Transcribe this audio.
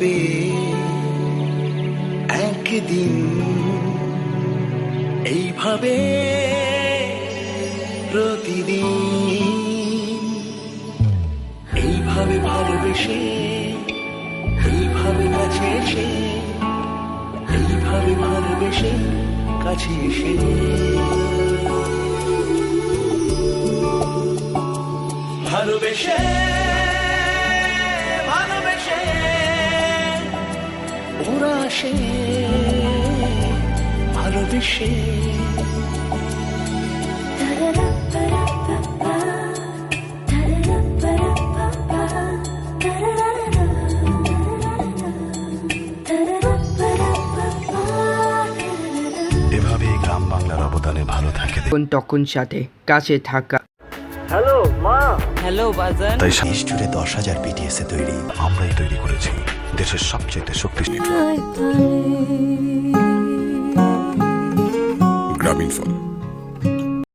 হবে একদিন এইভাবে প্রতিদিন, এইভাবে ভালোবেসে, এইভাবে কাছে এসে, এইভাবে ভালোবেসে কাছে এসে ভালোবেসে ভালোবেসে ওরা আসে ভালোবেসে। এভাবে গ্রাম বাংলার অবদানে ভালো থাকে তখন সাথে কাছে থাকা। হ্যালো মা। হ্যালো বাজান। তাই দেশ জুড়ে 10,000 BTS তৈরি, আমরাই তৈরি করেছি দেশের সবচেয়ে শক্তিশালী গ্রামীণ ফোন।